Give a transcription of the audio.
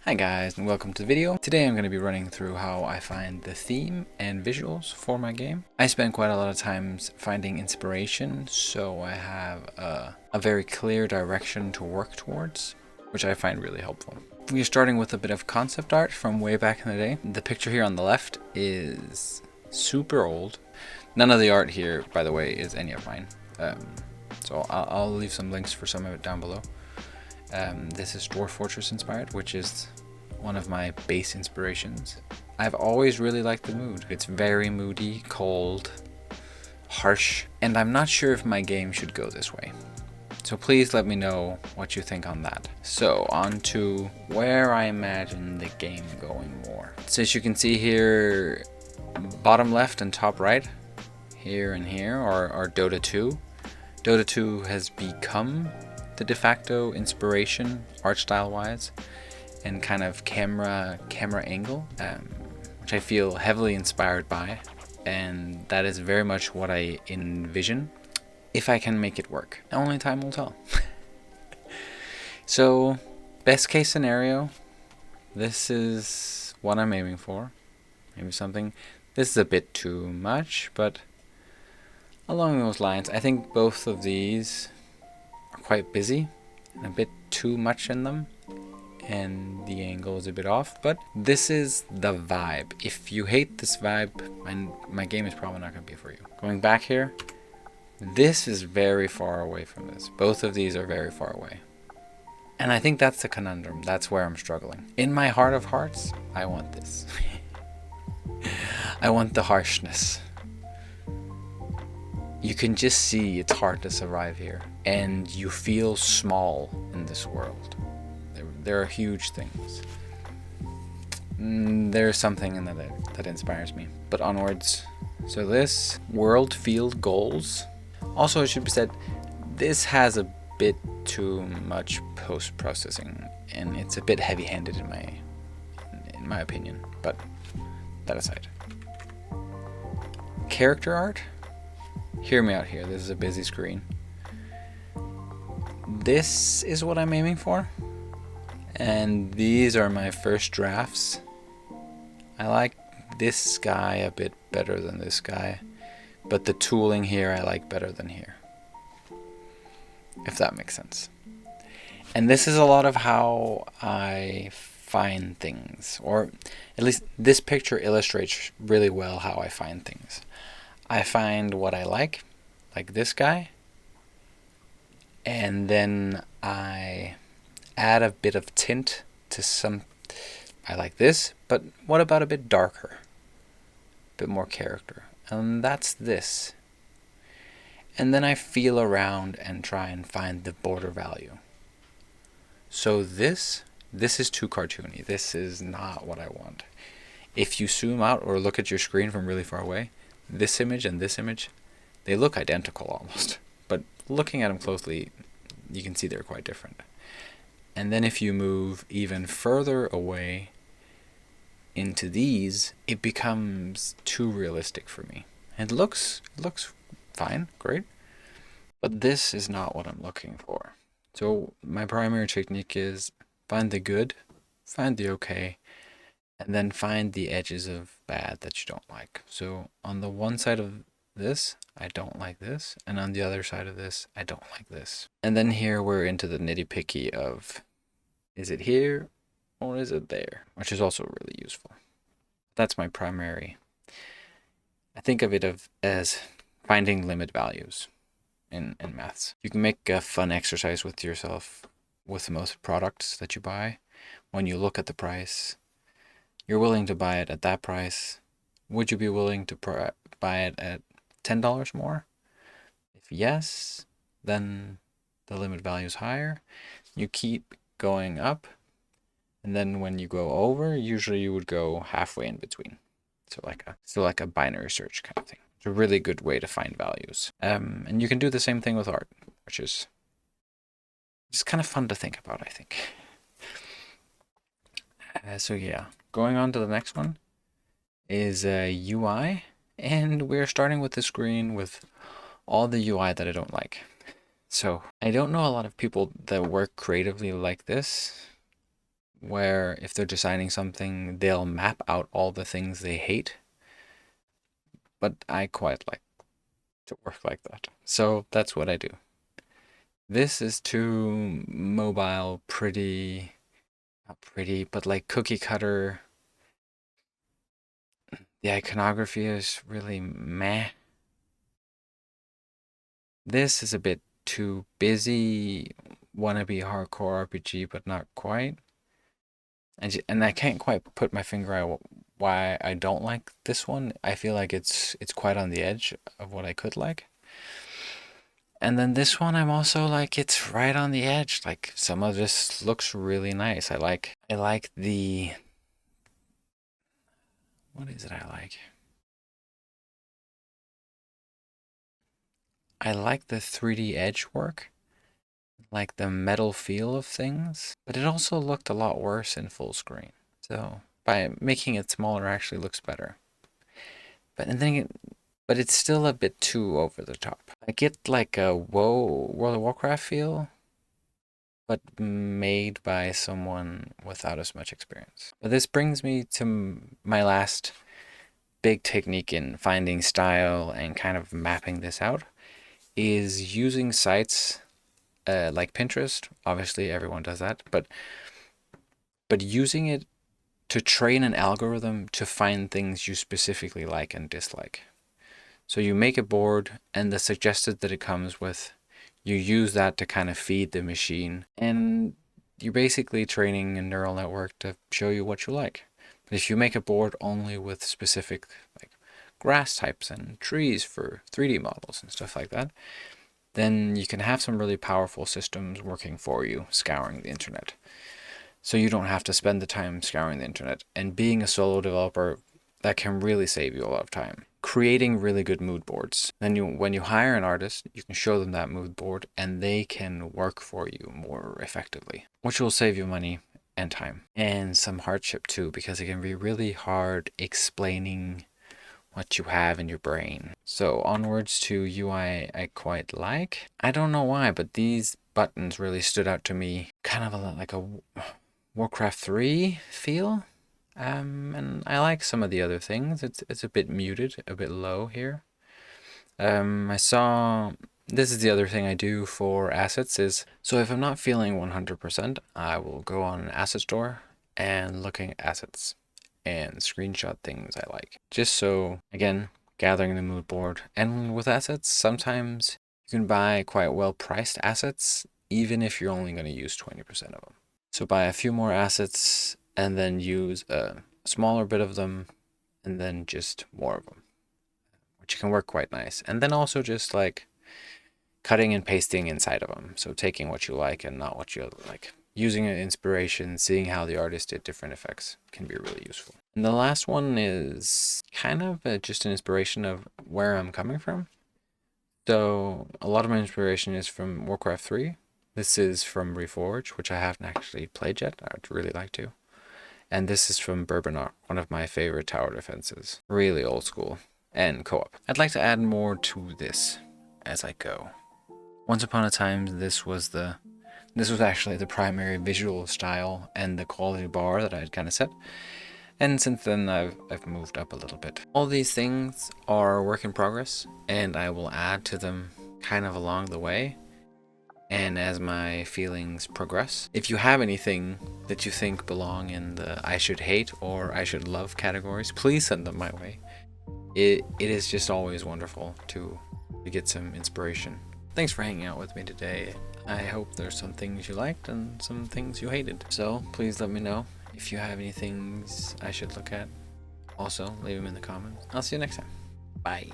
Hi guys, and welcome to the video. Today I'm going to be running through how I find the theme and visuals for my game. I spend quite a lot of times finding inspiration, so I have a very clear direction to work towards, which I find really helpful. We're starting with a bit of concept art from way back in the day. The picture here on the left is super old. None of the art here, by the way, is any of mine. So I'll leave some links for some of it down below. This is Dwarf Fortress-inspired, which is one of my base inspirations. I've always really liked the mood. It's very moody, cold, harsh, and I'm not sure if my game should go this way. So please let me know what you think on that. So on to where I imagine the game going more. So as you can see here, bottom left and top right, here and here are Dota 2. Dota 2 has become the de facto inspiration art style wise and kind of camera angle, which I feel heavily inspired by, and that is very much what I envision if I can make it work. Only time will tell. So best case scenario, this is what I'm aiming for. Maybe something, this is a bit too much, but along those lines. I think both of these are quite busy and a bit too much in them, and the angle is a bit off, but this is the vibe. If you hate this vibe, my game is probably not going to be for you. Going back here, this is very far away from this. Both of these are very far away. And I think that's the conundrum. That's where I'm struggling. In my heart of hearts, I want this. I want the harshness. You can just see it's hard to survive here, and you feel small in this world. There are huge things. There's something in that inspires me. But onwards. So this world field goals. Also, it should be said, this has a bit too much post-processing, and it's a bit heavy-handed in my opinion. But that aside. Character art. Hear me out here. This is a busy screen. This is what I'm aiming for. And these are my first drafts. I like this guy a bit better than this guy, but the tooling here I like better than here, if that makes sense. And this is a lot of how I find things, or at least this picture illustrates really well how I find things. I find what I like this guy, and then I add a bit of tint to some. I like this, but what about a bit darker? A bit more character. And that's this. And then I feel around and try and find the border value. So this is too cartoony. This is not what I want. If you zoom out or look at your screen from really far away, this image and this image, they look identical almost. But looking at them closely, you can see they're quite different. And then if you move even further away into these, it becomes too realistic for me. It looks fine, great, but this is not what I'm looking for. So my primary technique is find the good, find the okay, and then find the edges of bad that you don't like. So on the one side of this, I don't like this, and on the other side of this, I don't like this. And then here we're into the nitty-picky of, is it here or is it there? Which is also really useful. That's my primary. I think of it as finding limit values in maths. You can make a fun exercise with yourself with most products that you buy. When you look at the price, you're willing to buy it at that price. Would you be willing to buy it at $10 more? If yes, then the limit value is higher. You keep going up, and then when you go over, usually you would go halfway in between. So like a binary search kind of thing. It's a really good way to find values. And you can do the same thing with art, which is just kind of fun to think about, I think. So yeah, going on to the next one is UI, and we're starting with the screen with all the UI that I don't like. So I don't know a lot of people that work creatively like this, where if they're designing something, they'll map out all the things they hate. But I quite like to work like that. So that's what I do. This is too mobile, pretty, not pretty, but like cookie cutter. The iconography is really meh. This is a bit too busy, wannabe hardcore RPG, but not quite. And I can't quite put my finger out why I don't like this one. I feel like it's quite on the edge of what I could like. And then this one, I'm also like, it's right on the edge. Like some of this looks really nice. I like the, what is it I like? I like the 3D edge work, like the metal feel of things, but it also looked a lot worse in full screen. So by making it smaller actually looks better. But and then but it's still a bit too over the top. I get like a whoa World of Warcraft feel, but made by someone without as much experience. But this brings me to my last big technique in finding style and kind of mapping this out is using sites like Pinterest. Obviously, everyone does that, but using it to train an algorithm to find things you specifically like and dislike. So you make a board, and the suggested that it comes with, you use that to kind of feed the machine, and you're basically training a neural network to show you what you like. But if you make a board only with specific like grass types and trees for 3D models and stuff like that, then you can have some really powerful systems working for you, scouring the internet. So you don't have to spend the time scouring the internet. And being a solo developer, that can really save you a lot of time. Creating really good mood boards. Then when you hire an artist, you can show them that mood board and they can work for you more effectively, which will save you money and time and some hardship too, because it can be really hard explaining what you have in your brain. So onwards to UI I quite like. I don't know why, but these buttons really stood out to me. Kind of like a Warcraft 3 feel. And I like some of the other things. It's a bit muted, a bit low here. I saw, this is the other thing I do for assets is, so if I'm not feeling 100%, I will go on an asset store and looking at assets and screenshot things I like. Just so, again, gathering the mood board. And with assets, sometimes you can buy quite well priced assets, even if you're only going to use 20% of them. So buy a few more assets and then use a smaller bit of them and then just more of them, which can work quite nice. And then also just like cutting and pasting inside of them. So taking what you like and not what you like. Using an inspiration, seeing how the artist did different effects can be really useful. And the last one is kind of just an inspiration of where I'm coming from. So a lot of my inspiration is from Warcraft 3. This is from Reforge, which I haven't actually played yet. I'd really like to. And this is from Bourbonart, one of my favorite tower defenses. Really old school and co-op. I'd like to add more to this as I go. Once upon a time, this was actually the primary visual style and the quality bar that I had kind of set. And since then, I've moved up a little bit. All these things are a work in progress, and I will add to them kind of along the way and as my feelings progress. If you have anything that you think belong in the I should hate or I should love categories, please send them my way. It is just always wonderful to get some inspiration. Thanks for hanging out with me today. I hope there's some things you liked and some things you hated. So please let me know if you have any things I should look at. Also, leave them in the comments. I'll see you next time. Bye.